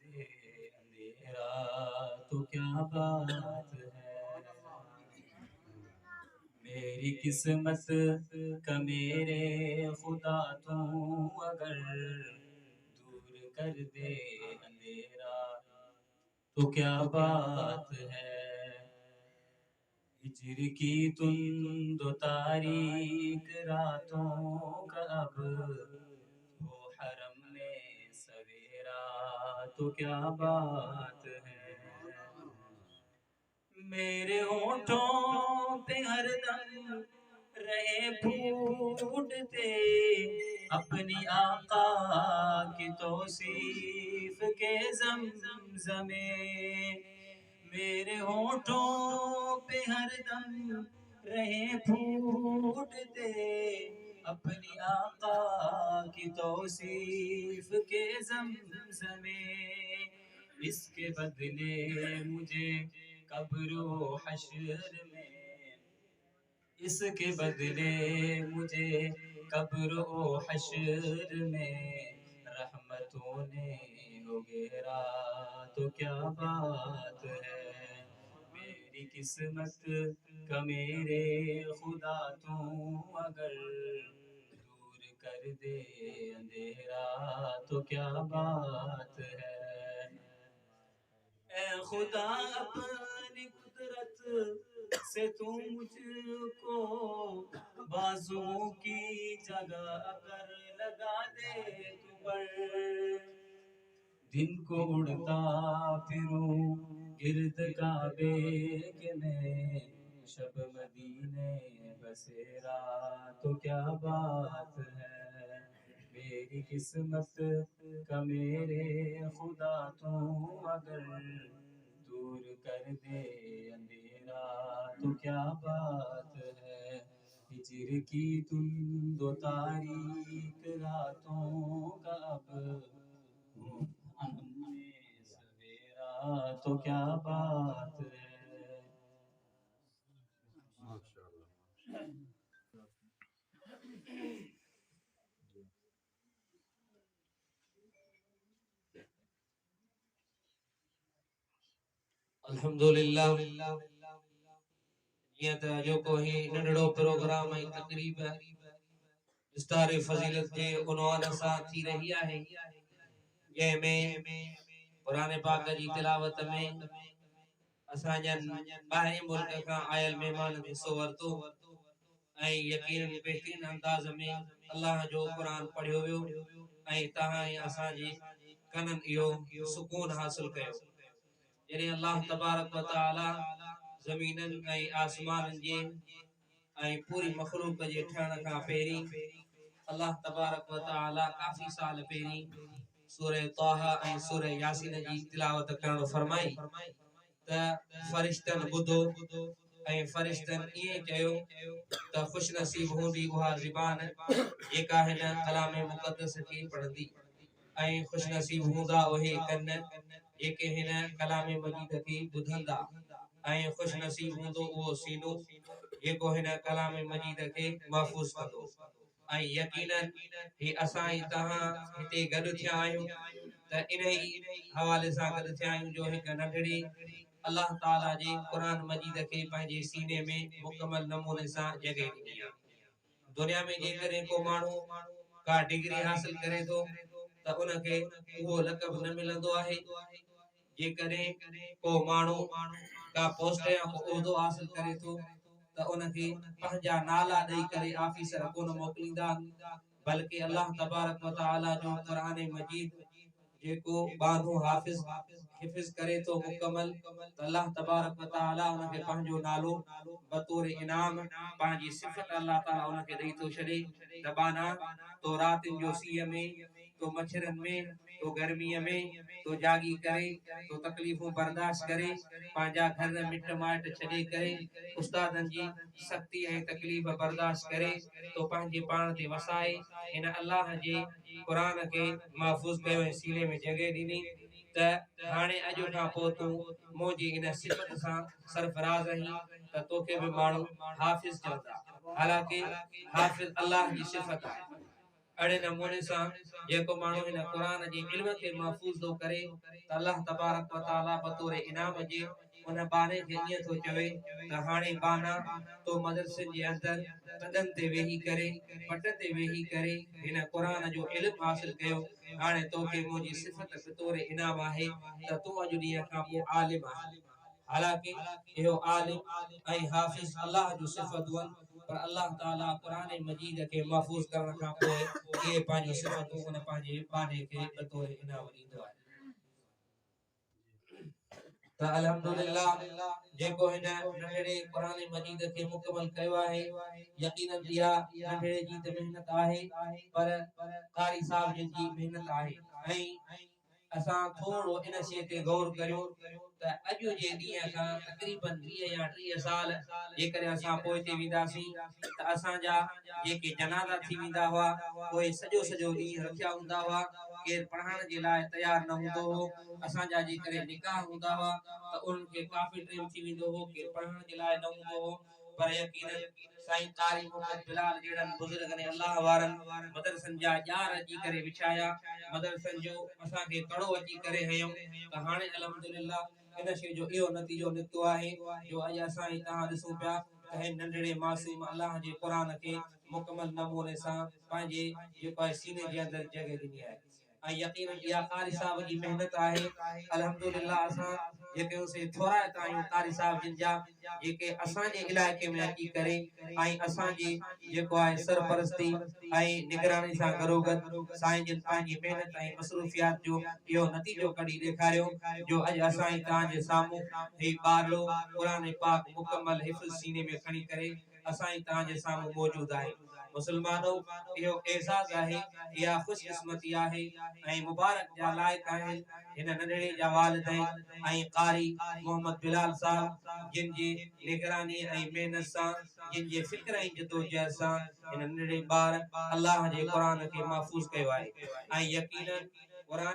دے اندھیرا تو کیا بات ہے، میری قسمت کا میرے خدا تو اگر دور کر دے اندھیرا تو کیا بات ہے، ہجر کی تند و تاریک راتوں کا اب ہو حرم میں سویرا تو کیا بات ہے، میرے ہونٹوں پہ ہر دم رہے پھوٹتے اپنی آقا کی توصیف کے زمزمے، میرے ہونٹوں پہ ہر دم رہے پھوٹتے اپنی آقا کی توصیف کے زمزمے، اس کے بدلے مجھے قبر و حشر میں، اس کے بدلے مجھے قبر و حشر میں رحمتوں نے گھیرا تو کیا بات ہے، میری قسمت کا میرے خدا تو اگر دور کر دے اندھیرا تو کیا بات ہے، اے خدا اپنی قدرت سے تو مجھ کو بازو کی جگہ اگر لگا دے تو پر دن کو اڑتا پھروں گرد کعبے کے میں شب مدینے بسیرا تو کیا بات ہے، میری قسمت کا میرے خدا تو اگر دور کر دے اندھیرا تو کیا بات ہے، ہجر کی تند و تاریک راتوں کا اب ہو حرم میں سویرا تو کیا بات ہے، الحمدللہ یہ تا جو کوئی ننڑو پروگرام ای تقریب استار فضیلت کے عنوان سان تھی رہی ہے، یہ میں قرآن پاک جی تلاوت میں اساں باہری ملک کا آئل مہمان حصو ورتو ऐं यकीनन बहितरीन अंदाज में अल्लाह जो कुरान पढ़ियो वियो ऐं तहां ऐं असांजे कननि इहो सुकून हासिल कयो, जॾहिं अल्लाह तबारक व तआला ज़मीनन ऐं आसमाननि जे ऐं पूरी मखलूक जे ठहण खां पहिरीं अल्लाह तबारक व तआला काफ़ी साल पहिरीं सूरह ताहा ऐं सूरह यासीन जी तिलावत करणु फरमाई त फरिश्तन ॿुधो ऐं फरिश्तन ईअं चयो त खुश नसीब हूंदी उहा ज़बान जेका हिन कलाम मुक़दस खे पढ़ंदी ऐं खुश नसीब हूंदा उहे कन जेके हिन कलाम मजीद खे ॿुधंदा ऐं खुश नसीब हूंदो उहो सीनो जेको हिन कलाम मजीद खे महफ़ूज़ कंदो ऐं यकीनन ही असां ऐं तव्हां हिते गॾु थिया आहियूं त इन ई हवाले सां गॾु थिया आहियूं जो हिकु नंढड़ी अल्लाह ताला जे कुरान मजीद के पंहिंजे सीने में मुकम्मल नमूने सां जगह ॾिनी आहे, दुनिया में जेकॾहिं को माण्हू का डिग्री हासिल करे थो त उनखे उहो लक़ब न मिलंदो आहे, जेकॾहिं को माण्हू का पोस्ट या को उहिदो हासिल करे थो त उनखे पंहिंजा नाला ॾेई करे ऑफिसर कोन मोकिलींदा बल्कि अल्लाह तबारक व तआला जो क़ुरान मजीद जेको बानो हाफिज हिफिज करे तो मुकम्मल त अल्लाह तबारक व तआला उनके पंहिंजो नालो बतौर इनाम पंहिंजी सिफ़त अल्लाह ताला उनके ॾेई थो छॾे त बाना तो रातिन जो सीअ में तो मच्छरन में तो गर्मीअ में तो जागी करे तो तकलीफ़ूं बर्दाश्त करे पंहिंजा घर मिट माइट छॾे करे उस्तादन जी सख्ती ऐं तकलीफ़ बर्दाश्त करे तो पंहिंजे पाण ते वसाए इन अल्लाह जे कुरान खे महफ़ूज़ कयो ऐं सीने में जगह ॾिनी त हाणे अॼु खां पोइ तूं मुंहिंजी इन सिफ़त सां सरफराज़ आहीं त तोखे बि माण्हू हाफ़िज़ चवंदा, हालांकि हाफ़िज़ अल्लाह जी सिफ़त आहे अड़े नमूने सां जेको माण्हू हिन क़ुरान जे इल्म खे महफ़ूज़ थो करे त अल्लाह तबारक व तआला बतौर इनाम जे उन बाने खे ईअं थो चवे त हाणे बाना तो मदरसे जे अंदरि कदम ते वेही करे पट ते वेही करे हिन क़ुरान जो इल्म हासिल कयो हाणे तोखे मुंहिंजी सिफ़त बतौर इनाम आहे त तूं अॼु ॾींहं खां पोइ आलिम आहे हालांकि इहो आलिम ऐं हाफ़िज़ अल्लाह जो सिफ़तूं आहिनि पर अल्लाह ताला क़ुरान मजीद के महफूज़ करण खां पोइ ये पंहिंजूं सिफ़तूं उन पंहिंजे बाने खे बतौर इनाम ॾींदो आहे त अल्हम्दुलिल्लाह जेको हिन नंढड़े क़ुरान मजीद खे मुकमल कयो आहे यकीनन इहा नंढड़े जी त महिनत आहे पर कारी साहब जिन जी महिनत आहे ऐं असां थोरो इन शइ ते गौर करियो त अॼु जे ॾींहं खां तक़रीबन 20 या 30 साल जेकॾहिं असां पोइ ते वेंदासीं त असांजा जेके जनाज़ा थी वेंदा हुआ पोइ सॼो ॾींहुं रखिया हूंदा हुआ केरु पढ़ण जे लाइ तयार न हूंदो हो असांजा जेकॾहिं निकाह हूंदा हुआ त उन्हनि खे काफ़ी टाइम थी वेंदो हो केरु पढ़ण जे लाइ न हूंदो हो पर यकीनन साईं कारी मोहम्मद बिलाल जहिड़नि बुज़ुर्गनि अल्लाह वारनि मदरसनि जा ॼार अची करे विछाया मदरसनि जो असांखे कड़ो अची करे हयऊं त हाणे अल्हम्दुलिल्लाह इन शइ जो इहो नतीजो निकितो आहे जो अॼु असां ई तव्हां ॾिसूं पिया त हिन नंढड़े मासूम अल्लाह जे क़ुरान खे मुकमल नमूने सां पंहिंजे जेको आहे सीने जे अंदरि जॻह ॾिनी आहे ऐं यकीनन इहा कारी साहब जी महिनत आहे अल्हम्दुलिल्लाह असां जेके उसे थोरा आहियूं कारी साहब जिन जा जेके असांजे इलाइक़े में अची करे ऐं असांजी जेको आहे सरपरस्ती ऐं निगरानी सां गॾोगॾु साईं जिन पंहिंजी महिनत ऐं मसरूफ़ियात जो इहो नतीजो कढी ॾेखारियो जो अॼु असां ई तव्हांजे साम्हूं ही ॿारलो क़ुरान पाक मुकमल हिफ़्ज़ सीने में खणी करे असां ई तव्हांजे साम्हूं मौजूदु आहियूं मुसलमानो इहो एज़ाज़ आहे इहा ख़ुशकिस्मती आहे ऐं मुबारक जा लाइक़ आहिनि हिन नंढड़े जा वालिदैन ऐं कारी मोहम्मद बिलाल साहब जिन जी निगरानी ऐं महिनत सां जिन जे फ़िक्र ऐं जदोजहद सां हिन नंढड़े ॿार अल्लाह जे क़ुरान खे महफ़ूज़ कयो आहे ऐं यकीनन क़ुरान